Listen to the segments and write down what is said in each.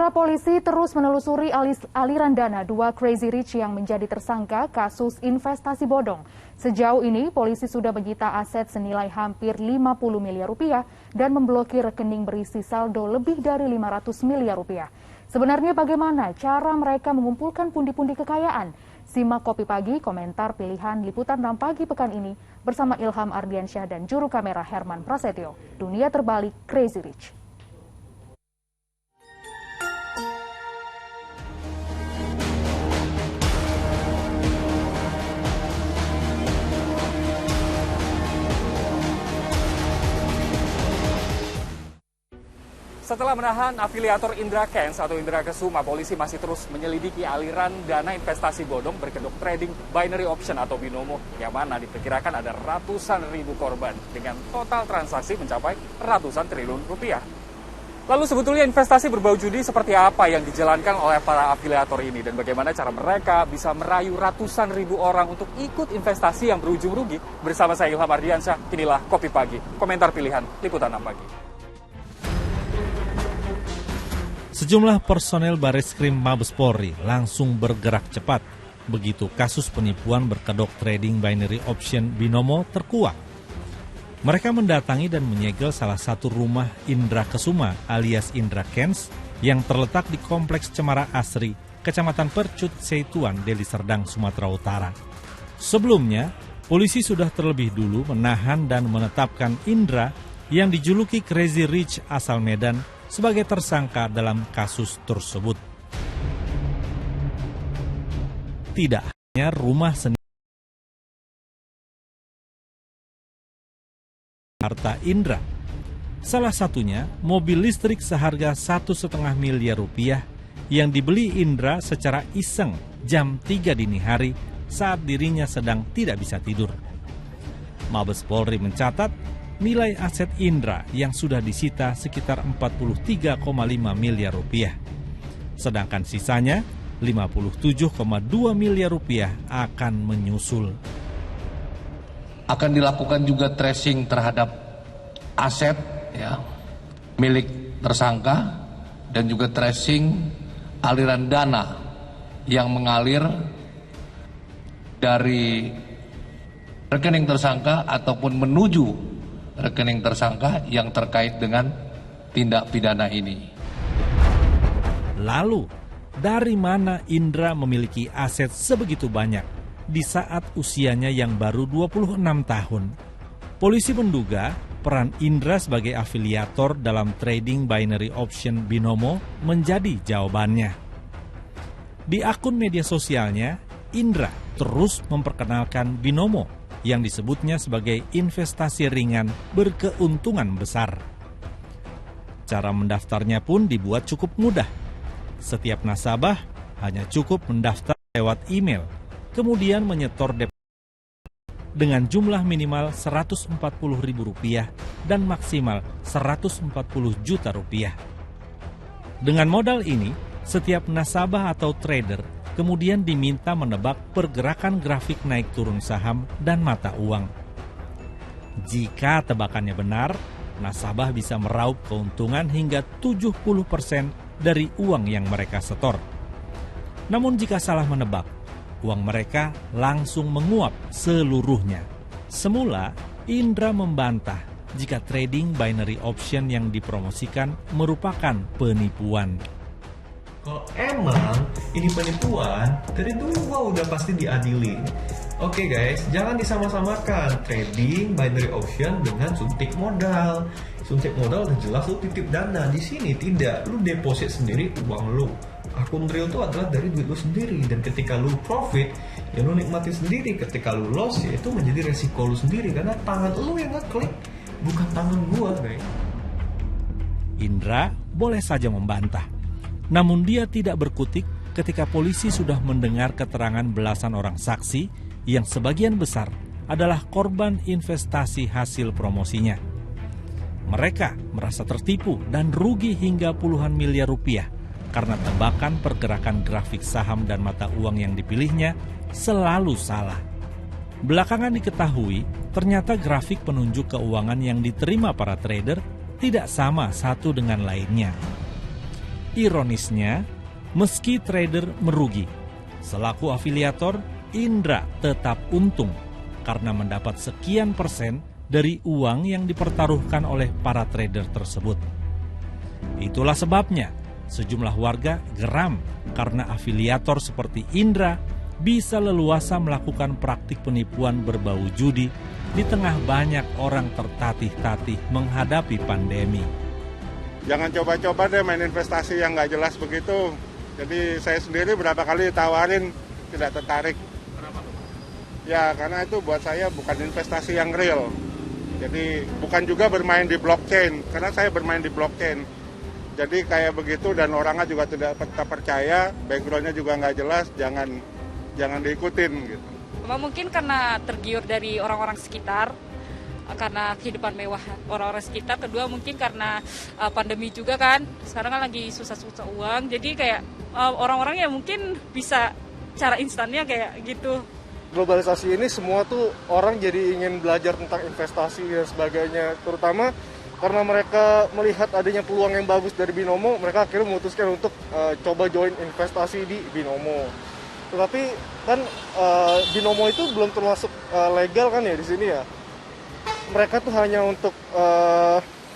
Saudara, polisi terus menelusuri aliran dana dua Crazy Rich yang menjadi tersangka kasus investasi bodong. Sejauh ini, polisi sudah menyita aset senilai hampir 50 miliar rupiah dan memblokir rekening berisi saldo lebih dari 500 miliar rupiah. Sebenarnya bagaimana cara mereka mengumpulkan pundi-pundi kekayaan? Simak Kopi Pagi, komentar pilihan Liputan 6 Pagi pekan ini bersama Ilham Ardiansyah dan juru kamera Herman Prasetyo. Dunia terbalik Crazy Rich. Setelah menahan afiliator Indra Kents atau Indra Kesuma, polisi masih terus menyelidiki aliran dana investasi bodong berkedok trading binary option atau binomo, yang mana diperkirakan ada ratusan ribu korban dengan total transaksi mencapai ratusan triliun rupiah. Lalu sebetulnya investasi berbau judi seperti apa yang dijalankan oleh para afiliator ini dan bagaimana cara mereka bisa merayu ratusan ribu orang untuk ikut investasi yang berujung rugi? Bersama saya Ilham Ardiansyah, inilah Kopi Pagi, komentar pilihan Liputan 6 Pagi. Sejumlah personel Bareskrim Mabes Polri langsung bergerak cepat begitu kasus penipuan berkedok trading binary option binomo terkuak. Mereka mendatangi dan menyegel salah satu rumah Indra Kesuma alias Indra Kents yang terletak di Kompleks Cemara Asri, Kecamatan Percut, Seituan, Deli Serdang, Sumatera Utara. Sebelumnya, polisi sudah terlebih dulu menahan dan menetapkan Indra yang dijuluki Crazy Rich asal Medan sebagai tersangka dalam kasus tersebut. Tidak hanya rumah sendiri harta Indra, salah satunya mobil listrik seharga 1,5 miliar rupiah yang dibeli Indra secara iseng jam 3 dini hari saat dirinya sedang tidak bisa tidur. Mabes Polri mencatat nilai aset Indra yang sudah disita sekitar 43,5 miliar rupiah. Sedangkan sisanya 57,2 miliar rupiah akan menyusul. Akan dilakukan juga tracing terhadap aset milik tersangka dan juga tracing aliran dana yang mengalir dari rekening tersangka ataupun menuju rekening tersangka yang terkait dengan tindak pidana ini. Lalu, dari mana Indra memiliki aset sebegitu banyak di saat usianya yang baru 26 tahun? Polisi menduga peran Indra sebagai afiliator dalam trading binary option binomo menjadi jawabannya. Di akun media sosialnya, Indra terus memperkenalkan binomo yang disebutnya sebagai investasi ringan berkeuntungan besar. Cara mendaftarnya pun dibuat cukup mudah. Setiap nasabah hanya cukup mendaftar lewat email, kemudian menyetor deposit dengan jumlah minimal Rp140.000 dan maksimal Rp140 juta. Dengan modal ini, setiap nasabah atau trader kemudian diminta menebak pergerakan grafik naik turun saham dan mata uang. Jika tebakannya benar, nasabah bisa meraup keuntungan hingga 70% dari uang yang mereka setor. Namun jika salah menebak, uang mereka langsung menguap seluruhnya. Semula, Indra membantah jika trading binary option yang dipromosikan merupakan penipuan. Kalau emang ini penipuan, dari dulu gua udah pasti diadili. Oke guys, jangan disama-samakan trading binary option dengan suntik modal. Suntik modal udah jelas lu titip dana. Di sini tidak, lu deposit sendiri uang lu. Akun real itu adalah dari duit lu sendiri, dan ketika lu profit, ya lu nikmati sendiri. Ketika lu loss, ya itu menjadi resiko lu sendiri karena tangan lu yang ngeklik, bukan tangan gua, guys. Indra boleh saja membantah. Namun dia tidak berkutik ketika polisi sudah mendengar keterangan belasan orang saksi yang sebagian besar adalah korban investasi hasil promosinya. Mereka merasa tertipu dan rugi hingga puluhan miliar rupiah karena tebakan pergerakan grafik saham dan mata uang yang dipilihnya selalu salah. Belakangan diketahui ternyata grafik penunjuk keuangan yang diterima para trader tidak sama satu dengan lainnya. Ironisnya, meski trader merugi, selaku afiliator, Indra tetap untung karena mendapat sekian persen dari uang yang dipertaruhkan oleh para trader tersebut. Itulah sebabnya sejumlah warga geram karena afiliator seperti Indra bisa leluasa melakukan praktik penipuan berbau judi di tengah banyak orang tertatih-tatih menghadapi pandemi. Jangan coba-coba deh main investasi yang nggak jelas begitu. Jadi saya sendiri berapa kali tawarin tidak tertarik. Kenapa tuh? Ya karena itu buat saya bukan investasi yang real. Jadi bukan juga bermain di blockchain, karena saya bermain di blockchain. Jadi kayak begitu dan orangnya juga tidak percaya, backgroundnya juga nggak jelas, jangan diikutin gitu. Mungkin karena tergiur dari orang-orang sekitar, karena kehidupan mewah orang-orang sekitar. Kedua mungkin karena pandemi juga kan, sekarang kan lagi susah-susah uang, jadi kayak orang-orang yang mungkin bisa cara instannya kayak gitu. Globalisasi ini semua tuh orang jadi ingin belajar tentang investasi dan sebagainya, terutama karena mereka melihat adanya peluang yang bagus dari Binomo, mereka akhirnya memutuskan untuk coba join investasi di Binomo. Tetapi kan Binomo itu belum termasuk legal kan ya di sini ya. Mereka tuh hanya untuk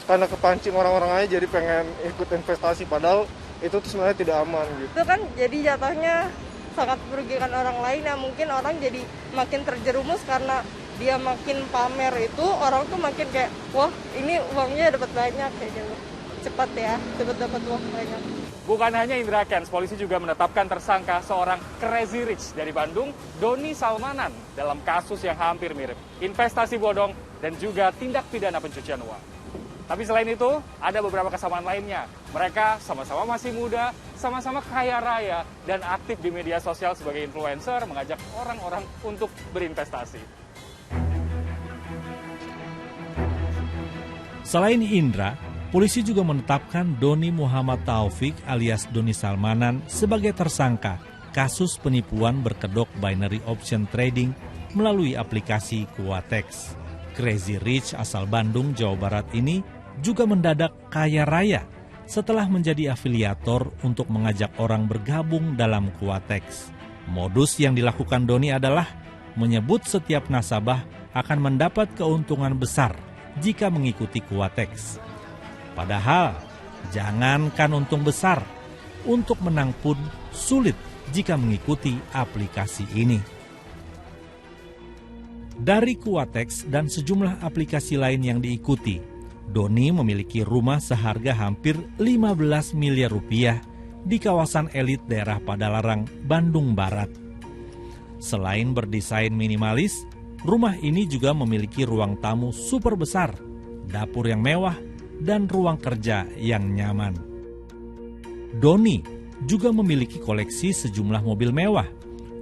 karena kepancing orang-orang aja jadi pengen ikut investasi, padahal itu tuh sebenarnya tidak aman gitu. Itu kan jadi jatuhnya sangat merugikan orang lain, ya mungkin orang jadi makin terjerumus karena dia makin pamer itu, orang tuh makin kayak wah ini uangnya dapat banyak kayak gitu, cepat dapat uang banyak. Bukan hanya Indra Kents, polisi juga menetapkan tersangka seorang crazy rich dari Bandung, Doni Salmanan, dalam kasus yang hampir mirip, investasi bodong dan juga tindak pidana pencucian uang. Tapi selain itu, ada beberapa kesamaan lainnya. Mereka sama-sama masih muda, sama-sama kaya raya, dan aktif di media sosial sebagai influencer, mengajak orang-orang untuk berinvestasi. Selain Indra, polisi juga menetapkan Doni Muhammad Taufik alias Doni Salmanan sebagai tersangka kasus penipuan berkedok binary option trading melalui aplikasi Quatex. Crazy Rich asal Bandung, Jawa Barat ini juga mendadak kaya raya setelah menjadi afiliator untuk mengajak orang bergabung dalam Quatex. Modus yang dilakukan Doni adalah menyebut setiap nasabah akan mendapat keuntungan besar jika mengikuti Quatex. Padahal, jangankan untung besar, untuk menang pun sulit jika mengikuti aplikasi ini. Dari Quatex dan sejumlah aplikasi lain yang diikuti, Doni memiliki rumah seharga hampir 15 miliar rupiah di kawasan elit daerah Padalarang, Bandung Barat. Selain berdesain minimalis, rumah ini juga memiliki ruang tamu super besar, dapur yang mewah, dan ruang kerja yang nyaman. Doni juga memiliki koleksi sejumlah mobil mewah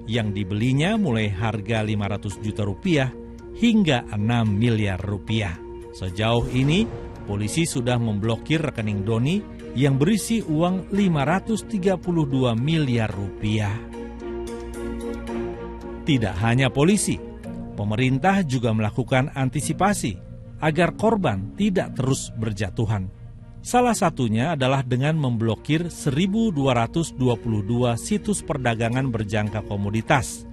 yang dibelinya mulai harga 500 juta rupiah hingga 6 miliar rupiah. Sejauh ini, polisi sudah memblokir rekening Doni yang berisi uang 532 miliar rupiah. Tidak hanya polisi, pemerintah juga melakukan antisipasi agar korban tidak terus berjatuhan. Salah satunya adalah dengan memblokir 1.222 situs perdagangan berjangka komoditas,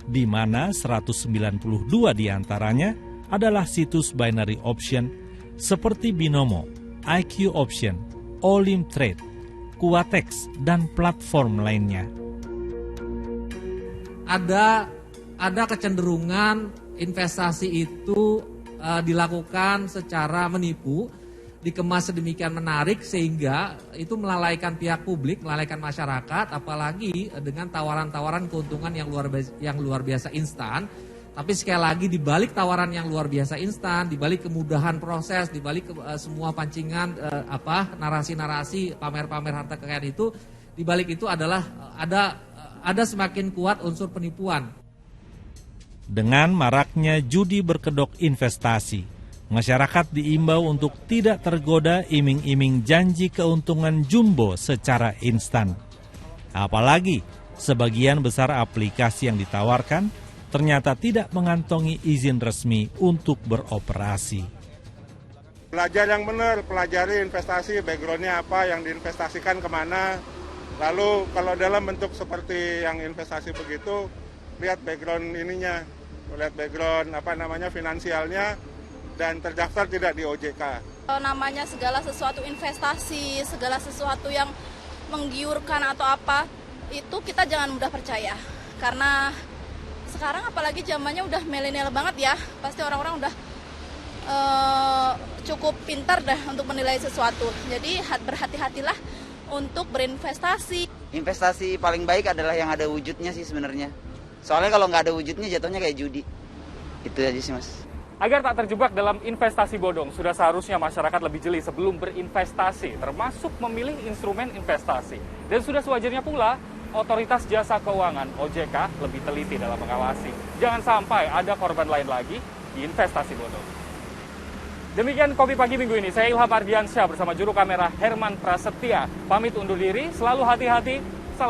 di mana 192 diantaranya adalah situs binary option seperti Binomo, IQ Option, Olim Trade, Quatex, dan platform lainnya. Ada kecenderungan investasi itu dilakukan secara menipu, dikemas sedemikian menarik sehingga itu melalaikan pihak publik, melalaikan masyarakat, apalagi dengan tawaran-tawaran keuntungan yang luar biasa instan. Tapi sekali lagi di balik tawaran yang luar biasa instan, di balik kemudahan proses, di balik semua pancingan narasi-narasi pamer-pamer harta kekayaan itu, di balik itu adalah ada semakin kuat unsur penipuan. Dengan maraknya judi berkedok investasi, masyarakat diimbau untuk tidak tergoda iming-iming janji keuntungan jumbo secara instan. Apalagi sebagian besar aplikasi yang ditawarkan ternyata tidak mengantongi izin resmi untuk beroperasi. Belajar yang benar, pelajari investasi, background-nya apa, yang diinvestasikan kemana. Lalu kalau dalam bentuk seperti yang investasi begitu, lihat background ininya, lihat background finansialnya, dan terdaftar tidak di OJK. Namanya segala sesuatu investasi, segala sesuatu yang menggiurkan atau apa, itu kita jangan mudah percaya. Karena sekarang apalagi zamannya udah milenial banget ya, pasti orang-orang udah cukup pintar dah untuk menilai sesuatu. Jadi berhati-hatilah untuk berinvestasi. Investasi paling baik adalah yang ada wujudnya sih sebenarnya. Soalnya kalau nggak ada wujudnya jatuhnya kayak judi. Itu aja sih Mas. Agar tak terjebak dalam investasi bodong, sudah seharusnya masyarakat lebih jeli sebelum berinvestasi, termasuk memilih instrumen investasi. Dan sudah sewajarnya pula, Otoritas Jasa Keuangan (OJK) lebih teliti dalam mengawasi. Jangan sampai ada korban lain lagi di investasi bodong. Demikian Kopi Pagi minggu ini. Saya Ilham Ardiansyah bersama juru kamera Herman Prasetya. Pamit undur diri, selalu hati-hati.